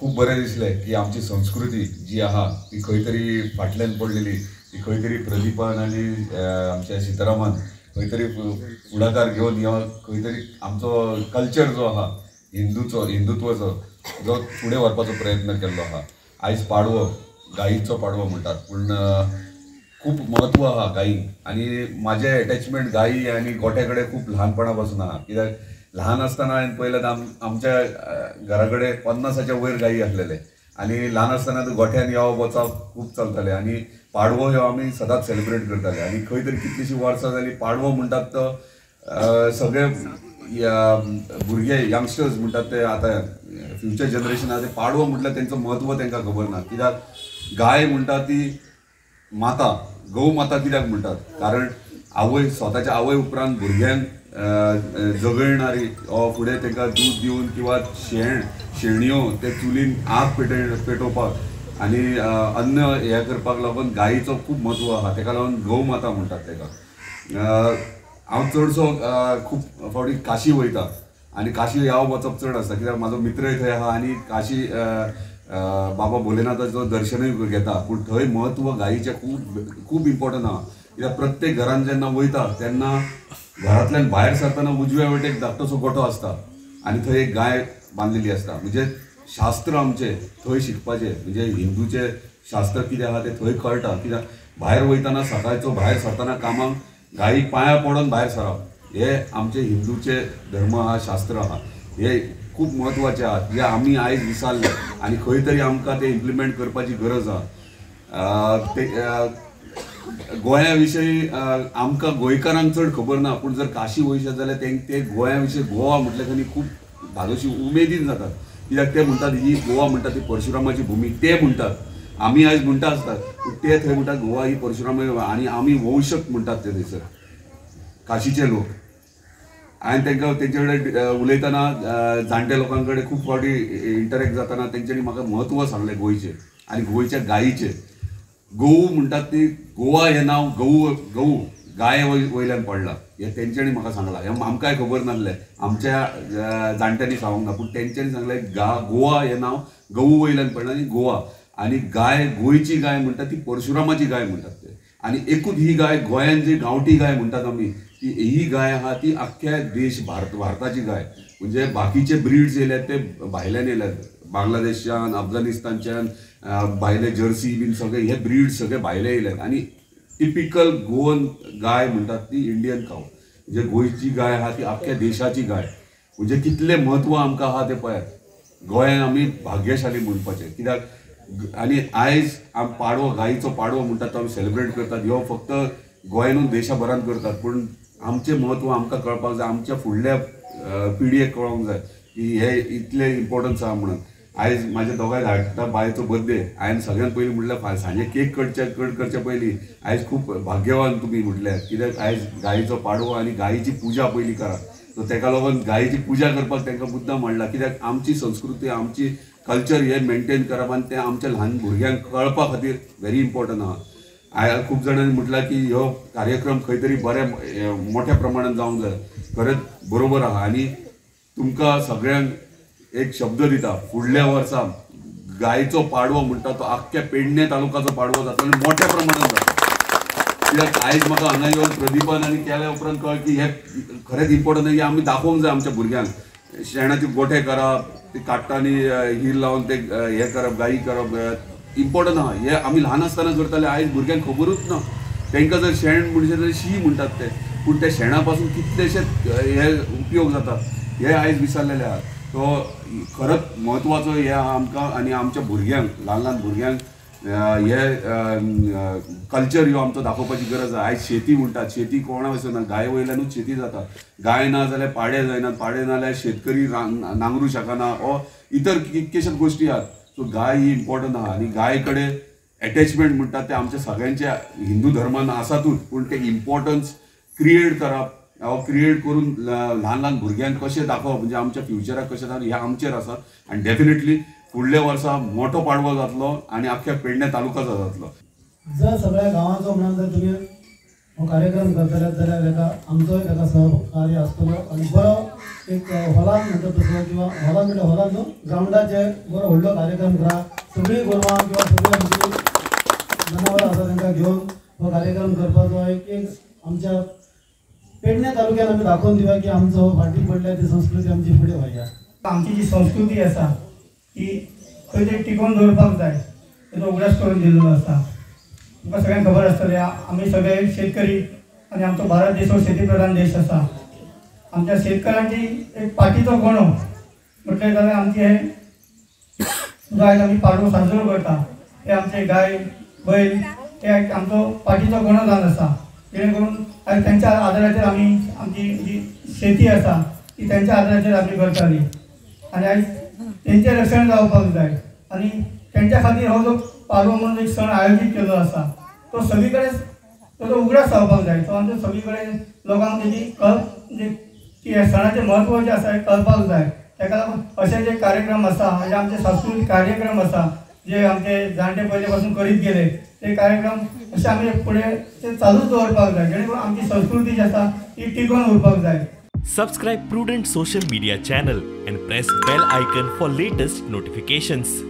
खूप बरें दिसलें की आमची संस्कृती जी आहा ती खंय तरी फाटल्यान पडलेली, ती खंय तरी प्रदीपान आनी आमच्या सितारामान खंय तरी फुडाकार घेवन ह्यो खंय तरी आमचो कल्चर जो आहा हिंदुत्वाचो जो फुडें व्हरपाचो प्रयत्न केल्लो आहा. आयज पाडवो, गायीचो पाडवो म्हणटात, पूण खूप महत्व आहा गायीक. आनी म्हाजें एटॅचमेंट गायी आनी गोठ्या कडेन खूप ल्हानपणा पासून आहा. कित्याक ल्हान आसतना हांवें पळयलें आमच्या घरा कडेन 50च्या वयर गायी आसलेले आनी ल्हान आसतना गोठ्यान येवप वचप खूप चलतालें. आनी पाडवो ह्यो आमी सदांच सेलिब्रेट करताले. आनी खंय तरी कितलीशीं वर्सां जालीं पाडवो म्हणटात तो सगळे भुरगे यंगस्टर्स म्हणटात ते आतां फ्युचर जनरेशन आहा ते पाडवो म्हटल्यार तेंचो महत्व तांकां खबर ना. कित्याक गाय म्हणटा ती माता, गौ माता कित्याक म्हणटात, कारण आवय, स्वताच्या आवय उपरांत भुरग्यांक जगयणारी फुडें तांकां दूध दिवन किंवा शेणयो ते चुलीन आग पेटोवपाक आनी अन्न हें करपाक लागून गायीचो खूब म्हत्व आहा. ताका लागून गौ माता म्हणटात ताका. हांव चडसो खूब फावटी काशी वयता आनी काशी येवप वचप चड आसता, कित्याक म्हाजो मित्रय थंय आहा आनी काशी बाबा भोलेनाथाचो दर्शनूय घेता. पूण थंय म्हत्व गायीचें खूब इम्पॉर्टंट आहा. कित्याक प्रत्येक घरान जेन्ना वयता तेन्ना घरांतल्यान भायर सरतना उजव्या वटेक धाकटोसो गोठो आसता आनी थंय एक गाय बांदलेली आसता. म्हणजे शास्त्र आमचे थंय शिकपाचें, म्हणजे हिंदूचें शास्त्र कितें आहा तें थंय कळटा. कित्याक भायर वयतना सकाळचो भायर सरतना कामाक गायीक पांयां पडोन भायर सरप हे आमचे हिंदूचे धर्म आहा, शास्त्र आहा. हे खूब म्हत्वाचें आहा जे आमी आयज विसरले आनी खंय तरी आमकां ते इम्प्लिमेंट करपाची गरज आहा. गोंया विशयी आमकां गोंयकारांक चड खबर ना, पूण जर काशी वयशे जाल्यार ते गोंया विशयी गोवा म्हटल्या खंय खूब धादोशी उमेदीन जातात. कित्याक ते म्हणटात ही गोवा म्हणटा ती परशुरामाची भुमी. ते म्हणटात, आमी आयज म्हणटा आसतात, पूण ते थंय म्हणटात गोवा ही परशुरामाची आनी आमी वंशक म्हणटात ते थंयसर काशीचे लोक. हांवें तांकां तेंचे कडेन उलयतना जाणट्या लोकां कडेन खूब फावटी इंटरेक्ट जातना तेंच्यांनी म्हाका म्हत्व सांगलें गोंयचें आनी गोंयच्या गायीचें. गऊ म्हणटात ती गोवा हें नांव गऊ गाय वयल्यान पडलां हें तेंच्यांनी म्हाका सांगलां. हें आमकांय खबर नासलें, आमच्या जाणट्यांनी सांगूंक ना, पूण तेंच्यांनी सांगलें गोवा हें नांव गऊ वयल्यान पडलां आनी गोवा आनी गाय गोंयची गाय म्हणटा ती परशुरामाची गाय म्हणटात ते. आनी एकूच ही गाय गोंयान जी गांवठी गाय म्हणटात आमी ती ही गाय आहा ती आख्ख्या देश भारताची गाय. म्हणजे बाकीचे ब्रीड्स येयल्यात ते भायल्यान येयल्यात, बांगलादेशान, अफगानिस्तानच्यान भायले जर्सी बीन सगळे हे ब्रीड्स सगळे भायले येयल्यात. आनी टिपिकल गोवन गाय म्हणटात ती इंडियन काव. म्हणजे गोंयची गाय आहा ती आख्ख्या देशाची गाय. म्हणजे कितलें म्हत्व आमकां आहा तें पळयात. गोंयान आमी भाग्यशाली म्हणपाचें. कित्याक आनी आयज आमी पाडवो, गायीचो पाडवो म्हणटात तो आमी सेलिब्रेट करतात. ह्यो फक्त गोंयानूच देशाभरांत करतात, पूण आमचें म्हत्व आमकां कळपाक जाय, आमच्या फुडल्या पिडयेक कळोंक जाय की हे इतलें इम्पॉर्टन्स आहा म्हणून. आयज म्हाज्या दोगांय धाकट्या बायचो बर्थडे. हांवें सगळ्यान पयलीं म्हटल्यार सांजे केक कट करचे पयलीं आयज खूब भाग्यवान तुमी म्हटल्यार, कित्याक आयज गायीचो पाडवो आनी गायीची पुजा पयलीं करा. सो ताका लागून गायीची पुजा करपाक तांकां मुद्दाम म्हणला. कित्याक आमची संस्कृती, आमची कल्चर हे मेंटेन करप आनी तें आमच्या ल्हान भुरग्यांक कळपा खातीर व्हेरी इम्पॉर्टंट आहा. हांवें खूब जाणांनी म्हटलां की ह्यो कार्यक्रम खंय तरी बऱ्या मोठ्या प्रमाणात जावंक जाय. खरेंच बरोबर आहा. आनी तुमकां सगळ्यांक एक शब्द दिता, फुडल्या वर्सा गायीचो पाडवो म्हणटा तो आख्ख्या पेडणे तालुकाचो पाडवो जाता आनी मोठ्या प्रमाणात जाता. कित्याक आयज म्हाका हांगा येवन प्रदीपान आनी केल्या उपरांत कळ्ळें की हे खरेंच इम्पॉर्टंट आहा. आमी दाखोवंक जाय आमच्या भुरग्यांक. शेणाचे गोठे करप, ते काट्टांनी हीर लावन ते हें करप, गायी करप इम्पॉर्टंट आहा. हे आमी ल्हान आसतना करताले, आयज भुरग्यांक खबरूच ना. तांकां जर शेण म्हणचे जाल्यार शी म्हणटात ते, पूण त्या शेणा पासून कितलेशे हे उपयोग जातात हे आयज विसरलेले आहात. तो खरंच म्हत्वाचो हे आमकां आनी आमच्या भुरग्यांक, ल्हान ल्हान भुरग्यांक हे कल्चर ह्यो आमचो दाखोवपाची गरज आहा. आयज शेती म्हणटात, शेती कोणा वचना, गाय वयल्यानूच शेती जाता. गाय ना जाल्यार पाडे जायनात, पाडे ना जाल्यार शेतकरी नांगरू शकना, ओ इतर कितकेशेच गोश्टी आहात. सो गाय ही इम्पॉर्टंट आहा. आनी गाय कडेन एटॅचमेंट म्हणटात ते आमच्या सगळ्यांच्या हिंदू धर्मान आसातूच, पूण ते इम्पॉर्टन्स क्रिएट करप, क्रिएट करून ल्हान ल्हान भुरग्यांक कशें दाखोवप, म्हणजे आमच्या फ्युचराक कशें जाता हें आमचेर आसा. आनी डेफिनेटली फुडल्या वर्सा मोठो पाडवो जातलो आनी आख्ख्या पेडणे तालुकाचो जातलो. जर सगळ्या गांवांचो म्हणून जर तुमी हो कार्यक्रम करतले जाल्यार ताका आमचोय ताका सहकार्य आसतलो आनी बरो एक हॉलान म्हणटा तसो किंवा हॉलान म्हणटा हॉलान न्हू ग्रावंडाचे बरो व्हडलो कार्यक्रम करा सगळीं गोरवां किंवा सगळीं आमची जनावरां आसा तांकां घेवन हो कार्यक्रम करपाचो एक आमच्या पेडणे तालुक्यात आमी दाखोवन दिवया की आमचो फाटीं पडल्या ती संस्कृती आमची फुडें व्हरया. आमची जी संस्कृती आसा ती खंय तरी टिकोवन दवरपाक जाय तेजो उगडास करून दिल्लो आसा. तुमकां सगळ्यांक खबर आसतलें आमी सगळे शेतकरी आनी आमचो भारत देश हो शेती प्रधान देश आसा. आमच्या शेतकऱ्यांची एक पाठीचो गणो म्हटलें जाल्यार आमचे हे जो आयज आमी पाडवो साजरो करता हे आमचे गाय बैल हे आमचो पाठीचो गणो जावन आसा. जेणे करून आयज त्यांच्या आदाराचेर आमी आमची जी शेती आसा ती त्यांच्या आदाराचेर आमी करताली आनी आयज तेंचें रक्षण जावपाक जाय आनी तेंच्या खातीर हो जो पाडवो म्हणून एक सण आयोजीत केल्लो आसा तो सगळी कडेन ताजो उगडास जावपाक जाय. तो आमच्या सगळी कडेन लोकांक तेजी म्हणजे की ह्या सणाचें म्हत्व जें आसा हें कळपाक जाय. ताका लागून अशे जे कार्यक्रम आसा म्हणजे आमचे सांस्कृतीक कार्यक्रम आसा जे आमचे जाणटे पयले पासून करीत गेले ते कार्यक्रम अशे आमी फुडें ते चालूच दवरपाक जाय जेणे करून आमची संस्कृती जी आसा ती टिकोवन उरपाक जाय. Subscribe Prudent social media channel and press bell icon for latest notifications.